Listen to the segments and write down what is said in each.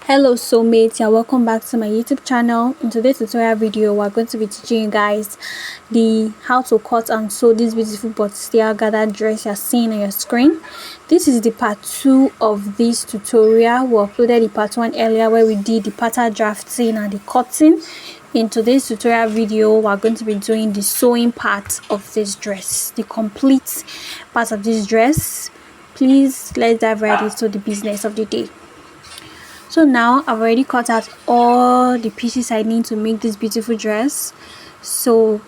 Hello soulmates, and welcome back to my YouTube channel. In today's tutorial video, we're going to be teaching you guys how to cut and sew this beautiful bustier gathered dress you're seeing on your screen. This is the part 2 of this tutorial. We uploaded the part 1 earlier where we did the pattern drafting and the cutting. In today's tutorial video, we're going to be doing the sewing part of this dress, the complete part of this dress. Please, let's dive right into the business of the day. So now I've already cut out all the pieces I need to make this beautiful dress. So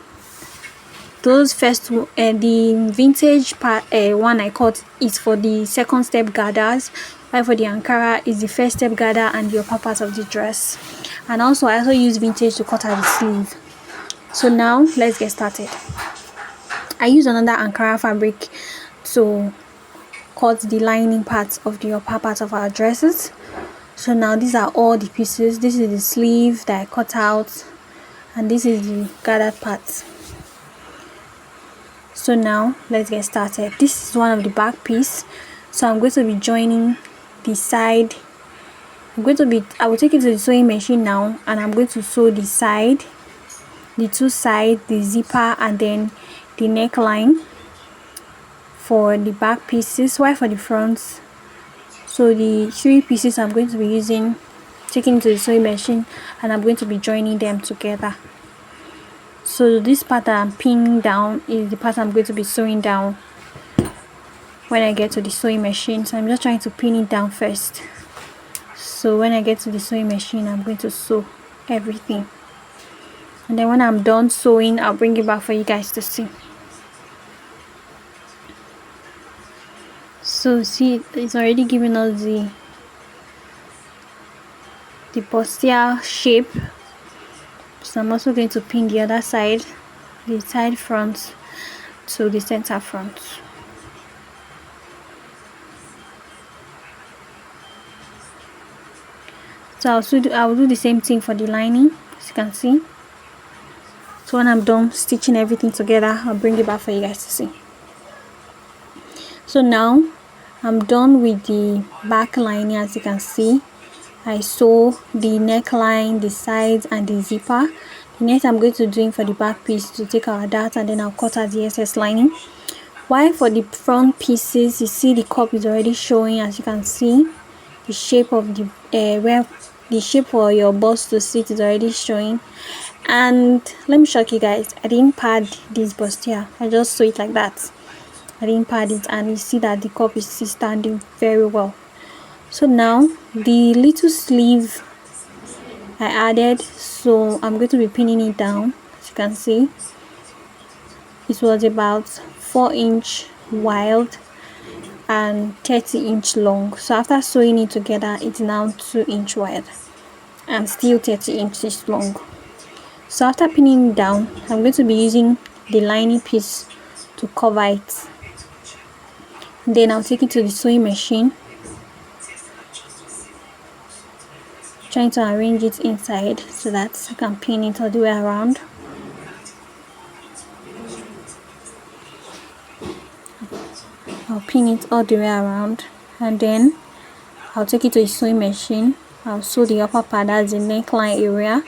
those first the vintage part one I cut is for the second step gathers, while for the Ankara is the first step gather and the upper part of the dress. And also I also use vintage to cut out the sleeve. So now let's get started. I use another Ankara fabric to cut the lining part of the upper part of our dresses. So now these are all the pieces. This is the sleeve that I cut out, and this is the gathered part. So now let's get started. This is one of the back piece, so I'm going to be joining the side. I will take it to the sewing machine now, and I'm going to sew the side, the two sides, the zipper, and then the neckline for the back pieces, while for the fronts, so the 3 pieces I'm going to be taking to the sewing machine, and I'm going to be joining them together. So this part that I'm pinning down is the part I'm going to be sewing down when I get to the sewing machine. So I'm just trying to pin it down first. So when I get to the sewing machine, I'm going to sew everything, and then when I'm done sewing, I'll bring it back for you guys to see. So see, it's already giving us the bustier shape. So I'm also going to pin the other side, the side front to the center front. So I'll do the same thing for the lining, as you can see. So when I'm done stitching everything together, I'll bring it back for you guys to see. So now I'm done with the back lining. As you can see, I sew the neckline, the sides, and the zipper. The next I'm going to do for the back piece to take our dart, and then I'll cut out the excess lining. While for the front pieces, you see the cup is already showing. As you can see, the shape of the where the shape for your bust to sit is already showing. And let me shock you guys, I didn't pad this bustier. I just sew it like that. I didn't pad it, and you see that the cup is still standing very well. So now the little sleeve I added, so I'm going to be pinning it down. As you can see, it was about 4-inch wide and 30-inch long. So after sewing it together, it's now 2-inch wide and still 30 inches long. So after pinning it down, I'm going to be using the lining piece to cover it. Then I'll take it to the sewing machine, trying to arrange it inside so that I can pin it all the way around. I'll pin it all the way around, and then I'll take it to the sewing machine. I'll sew the upper part, that's the neckline area.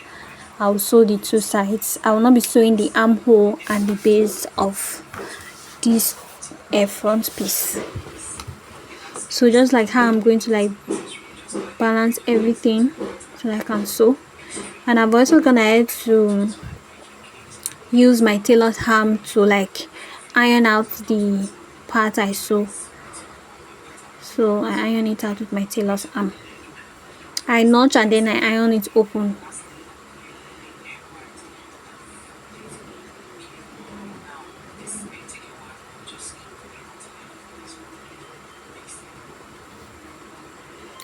I'll sew the 2 sides. I will not be sewing the armhole and the base of this front piece. So just like how I'm going to balance everything so that I can sew. And I'm also gonna have to use my tailor's hammer to iron out the part I sew. So I iron it out with my tailor's arm. I notch and then I iron it open.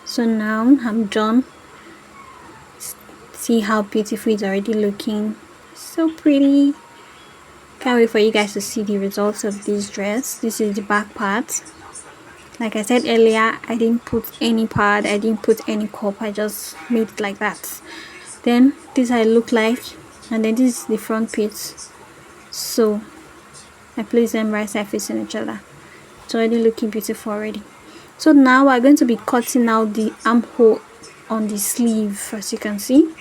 So now I'm done. See how beautiful it's already looking. So pretty. Can't wait for you guys to see the results of this dress. This is the back part. Like I said earlier, I didn't put any pad, I didn't put any cup, I just made it like that. Then this is how it look like, and then this is the front piece. So I place them right side facing each other. It's already looking beautiful already. So now we're going to be cutting out the armhole on the sleeve, as you can see.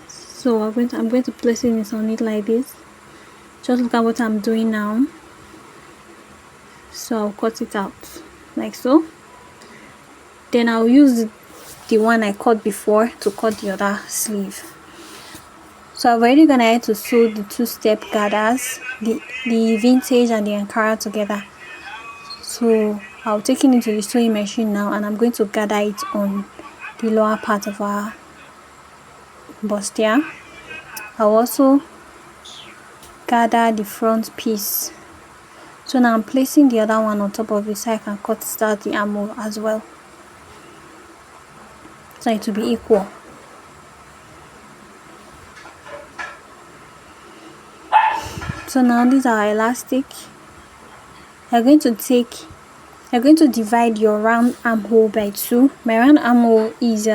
So I'm going to place it on it like this. Just look at what I'm doing now. So I'll cut it out like so. Then I'll use the one I cut before to cut the other sleeve. So I've already gone ahead to sew the two-step gathers, the vintage and the Ankara together. So I'll take it into the sewing machine now, and I'm going to gather it on the lower part of our bustier. I'll also gather the front piece. So now I'm placing the other one on top of it so I can cut out the armhole as well, so it will be equal. So now these are elastic. You're going to divide your round armhole by 2. My round armhole is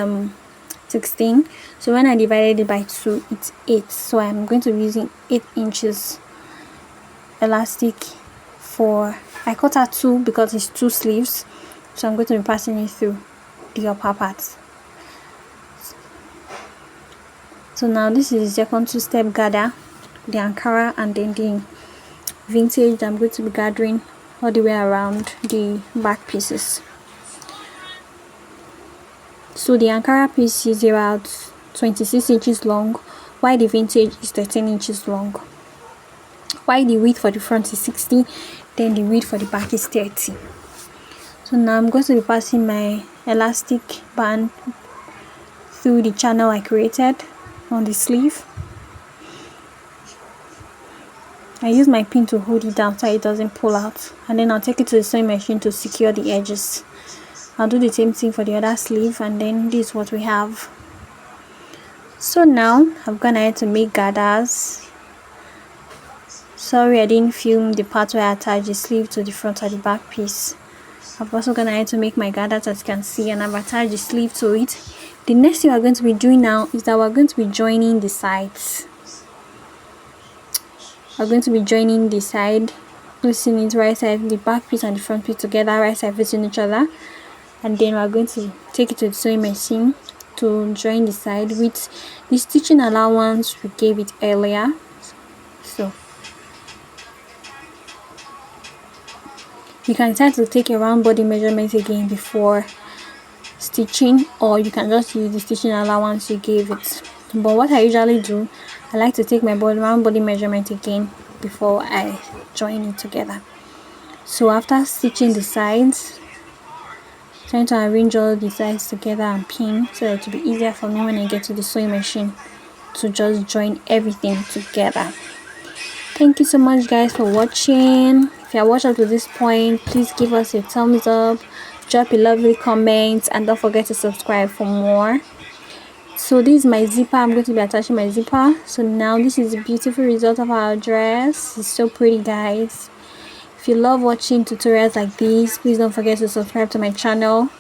16, so when I divided it by 2, it's 8. So I'm going to be using 8 inches elastic for, I cut out 2 because it's 2 sleeves, so I'm going to be passing it through the upper part. So now this is the second two-step gather, the Ankara and then the vintage. I'm going to be gathering all the way around the back pieces. So the Ankara piece is about 26 inches long, while the vintage is 13 inches long. While the width for the front is 60, then the width for the back is 30. So now I'm going to be passing my elastic band through the channel I created on the sleeve. I use my pin to hold it down so it doesn't pull out, and then I'll take it to the sewing machine to secure the edges. I'll do the same thing for the other sleeve, and then this is what we have. So now I've gone ahead to make gathers. Sorry I didn't film the part where I attach the sleeve to the front or the back piece. I've also gone ahead to make my gathers, as you can see, and I've attached the sleeve to it. The next thing we're going to be doing now is that we're going to be joining the sides. We're going to be joining the side, placing it right side, the back piece and the front piece together, right side facing each other, and then we're going to take it to the sewing machine to join the side with the stitching allowance we gave it earlier. So you can decide to take a round body measurement again before stitching, or you can just use the stitching allowance you gave it. But what I usually do, I like to take my round body measurement again before I join it together. So after stitching the sides, trying to arrange all the sides together and pin so that it will be easier for me when I get to the sewing machine to just join everything together. Thank you so much guys for watching. If you have watched up to this point, please give us a thumbs up, drop a lovely comment, and don't forget to subscribe for more. So this is my zipper. I'm going to be attaching my zipper. So now this is the beautiful result of our dress. It's so pretty guys. If you love watching tutorials like this, please don't forget to subscribe to my channel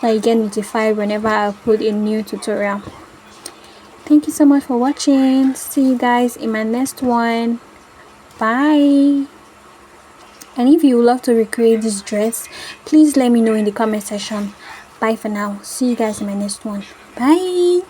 so you get notified whenever I upload a new tutorial. Thank you so much for watching. See you guys in my next one. Bye. And if you would love to recreate this dress, please let me know in the comment section. Bye for now. See you guys in my next one. Bye.